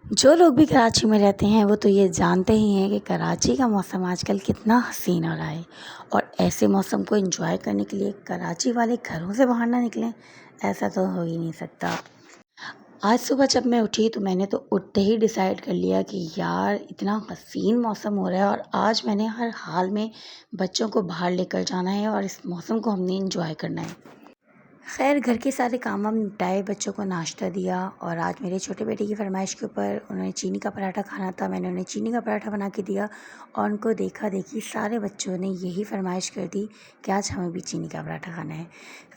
जो लोग भी कराची में रहते हैं वो तो ये जानते ही हैं कि कराची का मौसम आजकल कितना हसीन हो रहा है। और ऐसे मौसम को एंजॉय करने के लिए कराची वाले घरों से बाहर ना निकलें, ऐसा तो हो ही नहीं सकता। आज सुबह जब मैं उठी तो मैंने तो उठते ही डिसाइड कर लिया कि यार इतना हसीन मौसम हो रहा है और आज मैंने हर हाल में बच्चों को बाहर लेकर जाना है और इस मौसम को हमने एंजॉय करना है। खैर घर के सारे काम वाम निपटाए, बच्चों को नाश्ता दिया और आज मेरे छोटे बेटे की फरमाइश के ऊपर उन्हें चीनी का पराठा खाना था। मैंने उन्हें चीनी का पराठा बना के दिया और उनको देखा देखी सारे बच्चों ने यही फरमाइश कर दी कि आज हमें भी चीनी का पराठा खाना है।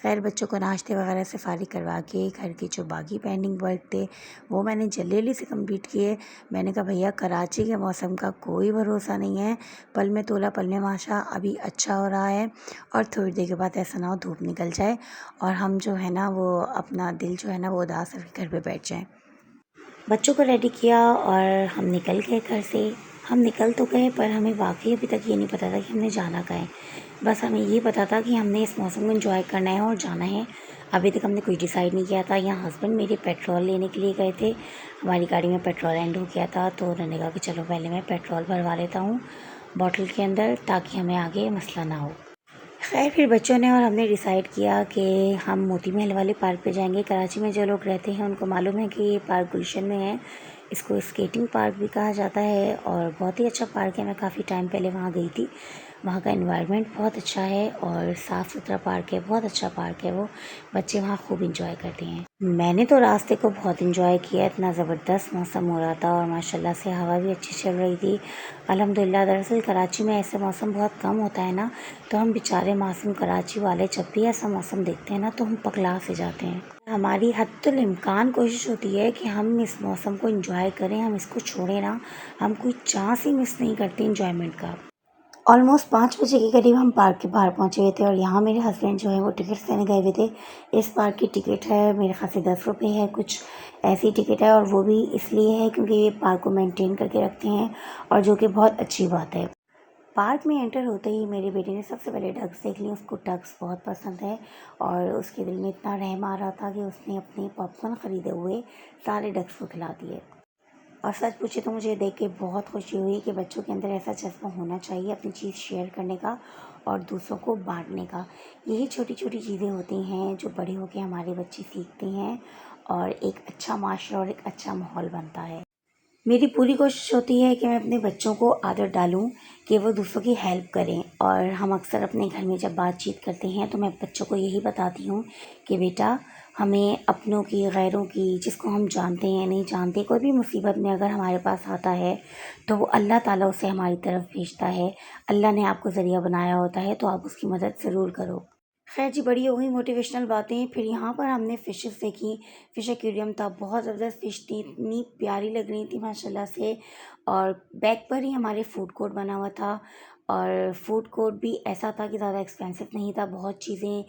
खैर बच्चों को नाश्ते वगैरह से फारिग करवा के घर के जो बाकी पेंडिंग वर्क थे वो मैंने जल्दी से कंप्लीट किए। मैंने कहा भैया कराची के मौसम का कोई भरोसा नहीं है, पल में तोला पल में माशा। अभी अच्छा हो रहा है और थोड़ी देर के बाद ऐसा ना हो धूप निकल जाए और हम जो है ना वो अपना दिल जो है ना वो उदास करके घर पे बैठ जाएं। बच्चों को रेडी किया और हम निकल गए घर से। हम निकल तो गए पर हमें वाकई अभी तक ये नहीं पता था कि हमने जाना कहाँ है। बस हमें ये पता था कि हमने इस मौसम को एंजॉय करना है और जाना है। अभी तक हमने कुछ डिसाइड नहीं किया था। यहाँ हस्बैंड मेरे पेट्रोल लेने के लिए गए थे, हमारी गाड़ी में पेट्रोल एंड हो गया था तो उन्होंने कहा कि चलो पहले मैं पेट्रोल भरवा लेता हूँ बॉटल के अंदर ताकि हमें आगे मसला ना हो। खैर फिर बच्चों ने और हमने डिसाइड किया कि हम मोती महल वाले पार्क पे जाएंगे। कराची में जो लोग रहते हैं उनको मालूम है कि ये पार्क गुलशन में है। इसको स्केटिंग पार्क भी कहा जाता है और बहुत ही अच्छा पार्क है। मैं काफ़ी टाइम पहले वहाँ गई थी। वहाँ का एनवायरनमेंट बहुत अच्छा है और साफ़ सुथरा पार्क है, बहुत अच्छा पार्क है वो। बच्चे वहाँ खूब इंजॉय करते हैं। मैंने तो रास्ते को बहुत इंजॉय किया, इतना ज़बरदस्त मौसम हो रहा था और माशाल्लाह से हवा भी अच्छी चल रही थी अल्हम्दुलिल्लाह। दरअसल कराची में ऐसे मौसम बहुत कम होता है ना, तो हम बेचारे मासूम कराची वाले जब भी ऐसा मौसम देखते हैं ना तो हम पगला से जाते हैं। हमारी हद्दुल इम्कान कोशिश होती है कि हम इस मौसम को एंजॉय करें, हम इसको छोड़ें ना। हम कोई चांस ही मिस नहीं करते एंजॉयमेंट का। ऑलमोस्ट 5 बजे के करीब हम पार्क के बाहर पहुंचे हुए थे और यहाँ मेरे हस्बैंड जो है वो टिकट्स लेने गए हुए थे। इस पार्क की टिकट है मेरे ख्याल से 10 रुपये है, कुछ ऐसी टिकट है और वो भी इसलिए है क्योंकि ये पार्क को मेंटेन करके रखते हैं और जो कि बहुत अच्छी बात है। पार्क में एंटर होते ही मेरे बेटे ने सबसे पहले डक्स देख ली। उसको डक्स बहुत पसंद है और उसके दिल में इतना रहम आ रहा था कि उसने अपने पॉपकॉर्न ख़रीदे हुए सारे डक्स को खिला दिए। और सच पूछे तो मुझे देख के बहुत खुशी हुई कि बच्चों के अंदर ऐसा जज्बा होना चाहिए अपनी चीज़ शेयर करने का और दूसरों को बांटने का। यही छोटी छोटी चीज़ें होती हैं जो बड़े होकर हमारे बच्चे सीखते हैं और एक अच्छा माशरा और एक अच्छा माहौल बनता है। मेरी पूरी कोशिश होती है कि मैं अपने बच्चों को आदत डालूं कि वो दूसरों की हेल्प करें। और हम अक्सर अपने घर में जब बातचीत करते हैं तो मैं बच्चों को यही बताती हूँ कि बेटा हमें अपनों की, गैरों की, जिसको हम जानते हैं नहीं जानते, कोई भी मुसीबत में अगर हमारे पास आता है तो वो अल्लाह ताला उसे हमारी तरफ भेजता है। अल्लाह ने आपको ज़रिया बनाया होता है तो आप उसकी मदद ज़रूर करो। खैर जी, बड़ी हो गई मोटिवेशनल बातें। फिर यहाँ पर हमने फ़िशेस देखी। फ़िश एक्वेरियम था, बहुत ज़बरदस्त फ़िश थी, इतनी प्यारी लग रही थी माशाल्लाह से। और बैक पर ही हमारे फूड कोर्ट बना हुआ था और फूड कोर्ट भी ऐसा था कि ज़्यादा एक्सपेंसिव नहीं था। बहुत चीज़ें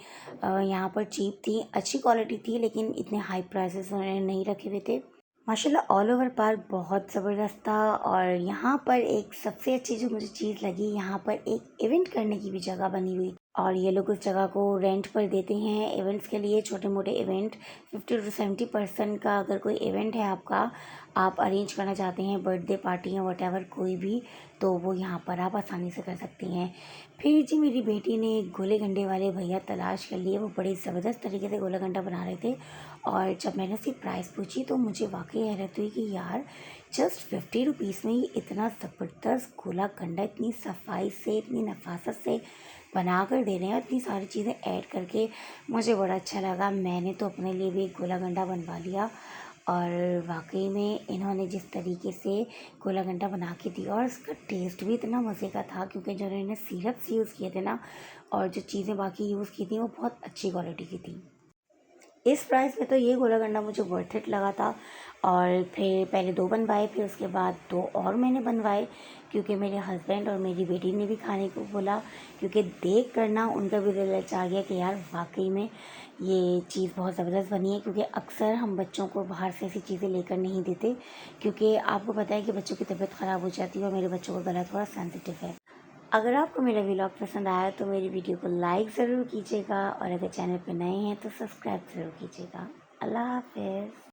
यहाँ पर चीप थी, अच्छी क्वालिटी थी, लेकिन इतने हाई प्राइसेस उन्होंने नहीं रखे हुए थे। माशाल्लाह ऑल ओवर पार्क बहुत ज़बरदस्त था। और यहाँ पर एक सबसे अच्छी जो मुझे चीज़ लगी, यहाँ पर एक इवेंट करने की भी जगह बनी हुई और ये लोग उस जगह को रेंट पर देते हैं इवेंट्स के लिए। छोटे मोटे इवेंट 50 to 70% का अगर कोई इवेंट है आपका, आप अरेंज करना चाहते हैं, बर्थडे पार्टी या वट कोई भी, तो वो यहाँ पर आप आसानी से कर सकती हैं। फिर जी मेरी बेटी ने गोले गंडे वाले भैया तलाश कर लिए। वो बड़े ज़बरदस्त तरीके से गोला गंडा बना रहे थे और जब मैंने उसकी प्राइस पूछी तो मुझे वाकई हैरत हुई कि यार जस्ट 50 रुपीज़ में ही इतना ज़बरदस्त गोला गंडा इतनी सफाई से, इतनी नफासत से बना कर दे रहे हैं, इतनी सारी चीज़ें ऐड करके। मुझे बड़ा अच्छा लगा। मैंने तो अपने लिए भी एक गोला गंडा बनवा लिया और वाकई में इन्होंने जिस तरीके से गोला गंडा बना के दिया और उसका टेस्ट भी इतना मज़े का था क्योंकि जो इन्होंने सिरप्स यूज़ किए थे ना और जो चीज़ें बाकी यूज़ की थी वो बहुत अच्छी क्वालिटी की थी। इस प्राइस में तो ये गोला गंडा मुझे वर्थ इट लगा था। और फिर पहले 2 बनवाए, फिर उसके बाद 2 और मैंने बनवाए क्योंकि मेरे हस्बैंड और मेरी बेटी ने भी खाने को बोला। क्योंकि देख कर ना उनका भी दिल ललचा गया कि यार वाकई में ये चीज़ बहुत ज़बरदस्त बनी है। क्योंकि अक्सर हम बच्चों को बाहर से ऐसी चीज़ें लेकर नहीं देते क्योंकि आपको पता है कि बच्चों की तबीयत ख़राब हो जाती है और मेरे बच्चों का गला थोड़ा सेंसिटिव है। अगर आपको मेरा व्लॉग पसंद आया तो मेरी वीडियो को लाइक ज़रूर कीजिएगा और अगर चैनल पर नए हैं तो सब्सक्राइब ज़रूर कीजिएगा। अल्लाह हाफ़िज़।